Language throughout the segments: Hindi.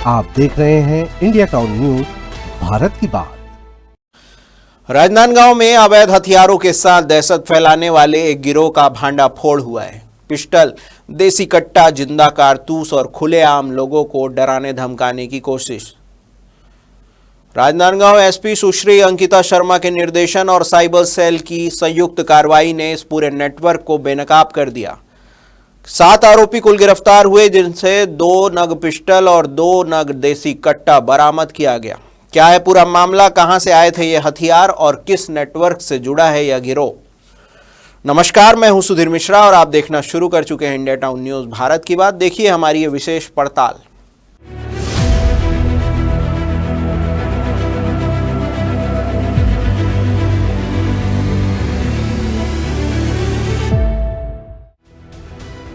आप देख रहे हैं इंडिया टाउन न्यूज, भारत की बात। राजनांदगांव में अवैध हथियारों के साथ दहशत फैलाने वाले एक गिरोह का भांडाफोड़ हुआ है। पिस्टल, देसी कट्टा, जिंदा कारतूस और खुलेआम लोगों को डराने धमकाने की कोशिश। राजनांदगांव एसपी सुश्री अंकिता शर्मा के निर्देशन और साइबर सेल की संयुक्त कार्रवाई ने इस पूरे नेटवर्क को बेनकाब कर दिया। 7 आरोपी कुल गिरफ्तार हुए, जिनसे 2 नग पिस्टल और 2 नग देसी कट्टा बरामद किया गया। क्या है पूरा मामला, कहां से आए थे ये हथियार और किस नेटवर्क से जुड़ा है यह गिरोह? नमस्कार, मैं हूं सुधीर मिश्रा और आप देखना शुरू कर चुके हैं इंडिया टाउन न्यूज, भारत की बात। देखिए हमारी ये विशेष पड़ताल।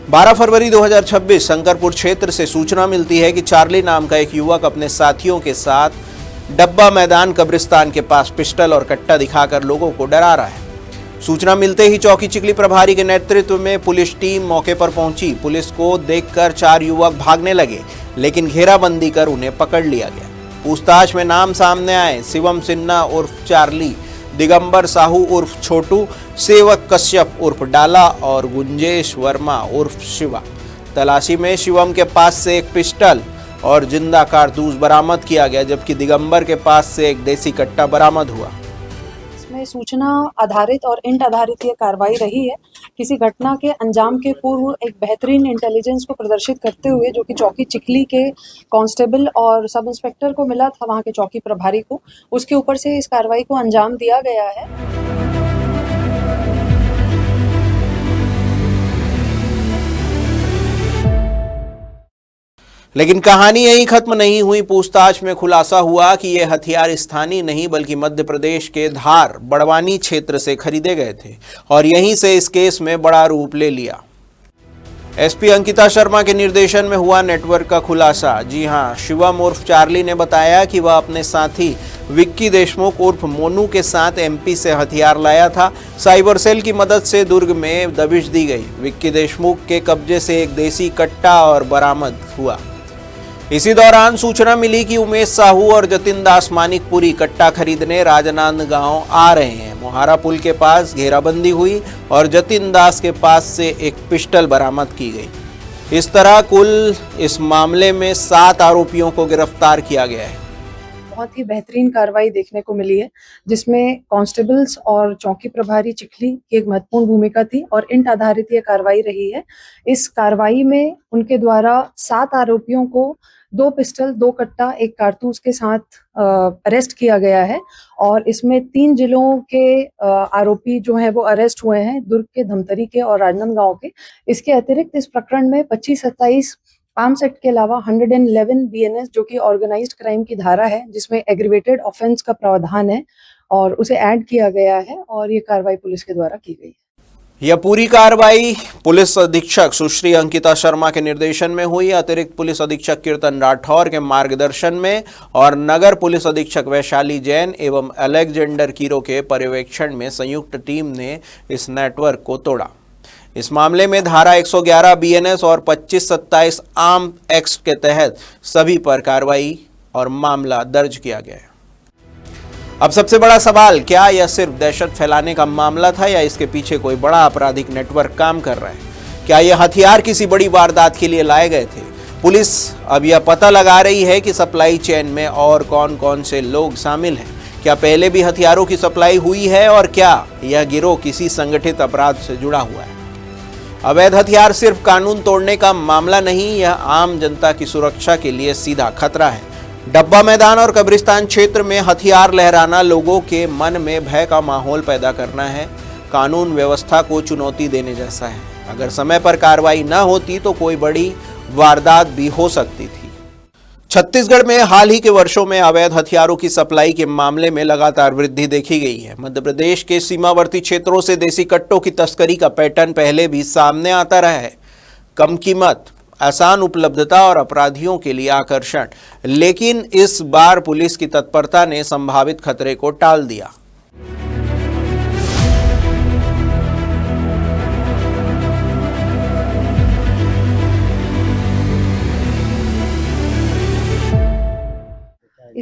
बारह फरवरी 2026 शंकरपुर क्षेत्र से सूचना मिलती है कि चार्ली नाम का एक युवक अपने साथियों के साथ डब्बा मैदान कब्रिस्तान के पास पिस्टल और कट्टा दिखाकर लोगों को डरा रहा है। सूचना मिलते ही चौकी चिखली प्रभारी के नेतृत्व में पुलिस टीम मौके पर पहुंची। पुलिस को देखकर 4 युवक भागने लगे, लेकिन घेराबंदी कर उन्हें पकड़ लिया गया। पूछताछ में नाम सामने आए शिवम सिन्हा उर्फ चार्ली, दिगंबर साहू उर्फ छोटू, सेवक कश्यप उर्फ डाला और गुंजेश वर्मा उर्फ शिवा। तलाशी में शिवम के पास से एक पिस्टल और जिंदा कारतूस बरामद किया गया, जबकि दिगंबर के पास से एक देसी कट्टा बरामद हुआ। इसमें सूचना आधारित और इंट आधारित ये कार्रवाई रही है। किसी घटना के अंजाम के पूर्व एक बेहतरीन इंटेलिजेंस को प्रदर्शित करते हुए, जो कि चौकी चिखली के कांस्टेबल और सब इंस्पेक्टर को मिला था, वहां के चौकी प्रभारी को, उसके ऊपर से इस कार्रवाई को अंजाम दिया गया है। लेकिन कहानी यहीं खत्म नहीं हुई। पूछताछ में खुलासा हुआ कि ये हथियार स्थानीय नहीं बल्कि मध्य प्रदेश के धार बड़वानी क्षेत्र से खरीदे गए थे और यहीं से इस केस में बड़ा रूप ले लिया। एसपी अंकिता शर्मा के निर्देशन में हुआ नेटवर्क का खुलासा। जी हां, शिवम उर्फ चार्ली ने बताया कि वह अपने साथी विक्की देशमुख उर्फ मोनू के साथ एमपी से हथियार लाया था। साइबर सेल की मदद से दुर्ग में दबिश दी गई। विक्की देशमुख के कब्जे से एक देसी कट्टा और बरामद हुआ। इसी दौरान सूचना मिली कि उमेश साहू और जतिन दास मानिकपुरी कट्टा खरीदने राजनांदगांव आ रहे हैं। मोहारा पुल के पास घेराबंदी हुई और जतिन दास के पास से एक पिस्टल बरामद की गई। इस तरह कुल इस मामले में 7 आरोपियों को गिरफ्तार किया गया है। बहुत ही बेहतरीन कार्रवाई देखने को मिली है, जिसमें कांस्टेबल्स और चौकी प्रभारी चिखली की एक महत्वपूर्ण भूमिका थी और इंट आधारित ये कार्रवाई रही है। इस कार्रवाई में उनके द्वारा 7 आरोपियों को 2 पिस्टल, 2 कट्टा, 1 कारतूस के साथ अरेस्ट किया गया है और इसमें 3 जिलों के आरोपी जो हैं वो अरेस्ट हुए हैं, दुर्ग के, धमतरी के और राजनांदगांव के। इसके अतिरिक्त इस प्रकरण में 25-27 आर्म्स एक्ट के अलावा 111 बीएनएस, जो कि ऑर्गेनाइज्ड क्राइम की धारा है, जिसमें एग्रीवेटेड ऑफेंस का प्रावधान है, और उसे ऐड किया गया है और ये कार्रवाई पुलिस के द्वारा की गई है। यह पूरी कार्रवाई पुलिस अधीक्षक सुश्री अंकिता शर्मा के निर्देशन में हुई। अतिरिक्त पुलिस अधीक्षक कीर्तन राठौर के मार्गदर्शन में और नगर पुलिस अधीक्षक वैशाली जैन एवं अलेक्जेंडर कीरो के पर्यवेक्षण में संयुक्त टीम ने इस नेटवर्क को तोड़ा। इस मामले में धारा 111 बीएनएस और 25-27 आर्म एक्ट के तहत सभी पर कार्रवाई और मामला दर्ज किया गया है। अब सबसे बड़ा सवाल, क्या यह सिर्फ दहशत फैलाने का मामला था या इसके पीछे कोई बड़ा आपराधिक नेटवर्क काम कर रहा है? क्या यह हथियार किसी बड़ी वारदात के लिए लाए गए थे? पुलिस अब यह पता लगा रही है कि सप्लाई चेन में और कौन कौन से लोग शामिल हैं। क्या पहले भी हथियारों की सप्लाई हुई है और क्या यह गिरोह किसी संगठित अपराध से जुड़ा हुआ है? अवैध हथियार सिर्फ कानून तोड़ने का मामला नहीं, यह आम जनता की सुरक्षा के लिए सीधा खतरा है। डब्बा मैदान और कब्रिस्तान क्षेत्र में हथियार लहराना लोगों के मन में भय का माहौल पैदा करना है, कानून व्यवस्था को चुनौती देने जैसा है। अगर समय पर कार्रवाई न होती तो कोई बड़ी वारदात भी हो सकती थी। छत्तीसगढ़ में हाल ही के वर्षों में अवैध हथियारों की सप्लाई के मामले में लगातार वृद्धि देखी गई है। मध्य प्रदेश के सीमावर्ती क्षेत्रों से देसी कट्टों की तस्करी का पैटर्न पहले भी सामने आता रहा है। कम कीमत, आसान उपलब्धता और अपराधियों के लिए आकर्षण, लेकिन इस बार पुलिस की तत्परता ने संभावित खतरे को टाल दिया।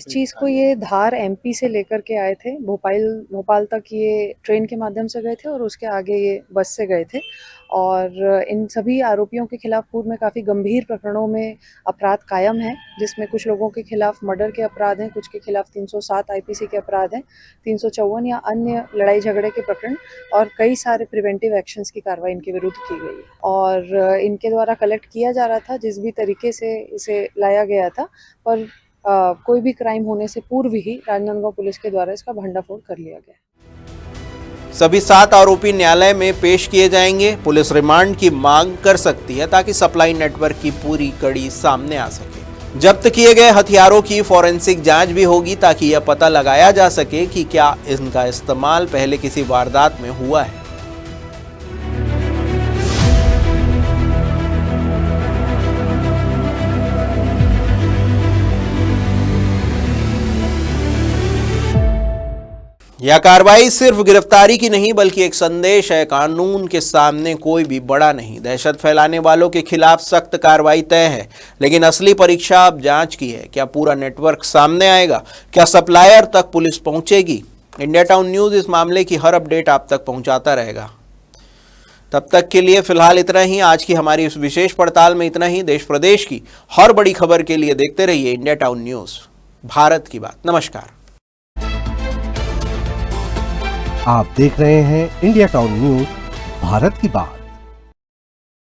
इस चीज़ को ये धार एमपी से लेकर के आए थे, भोपाल तक ये ट्रेन के माध्यम से गए थे और उसके आगे ये बस से गए थे। और इन सभी आरोपियों के खिलाफ पूर्व में काफ़ी गंभीर प्रकरणों में अपराध कायम है, जिसमें कुछ लोगों के खिलाफ मर्डर के अपराध हैं, कुछ के खिलाफ 307 आईपीसी के अपराध हैं, 354 या अन्य लड़ाई झगड़े के प्रकरण और कई सारे प्रिवेंटिव एक्शंस की कार्रवाई इनके विरुद्ध की गई है। और इनके द्वारा कलेक्ट किया जा रहा था जिस भी तरीके से इसे लाया गया था, पर कोई भी क्राइम होने से पूर्व ही राजनांदगांव पुलिस के द्वारा इसका भंडाफोड़ कर लिया गया। सभी 7 आरोपी न्यायालय में पेश किए जाएंगे। पुलिस रिमांड की मांग कर सकती है ताकि सप्लाई नेटवर्क की पूरी कड़ी सामने आ सके। जब्त किए गए हथियारों की फॉरेंसिक जांच भी होगी ताकि यह पता लगाया जा सके कि क्या इनका इस्तेमाल पहले किसी वारदात में हुआ है। यह कार्रवाई सिर्फ गिरफ्तारी की नहीं बल्कि एक संदेश है, कानून के सामने कोई भी बड़ा नहीं। दहशत फैलाने वालों के खिलाफ सख्त कार्रवाई तय है, लेकिन असली परीक्षा अब जांच की है। क्या पूरा नेटवर्क सामने आएगा? क्या सप्लायर तक पुलिस पहुंचेगी? इंडिया टाउन न्यूज़ इस मामले की हर अपडेट आप तक पहुंचाता रहेगा। तब तक के लिए फिलहाल इतना ही। आज की हमारी इस विशेष पड़ताल में इतना ही। देश प्रदेश की हर बड़ी खबर के लिए देखते रहिए इंडिया टाउन न्यूज़, भारत की बात। नमस्कार। आप देख रहे हैं इंडिया टाउन न्यूज, भारत की बात।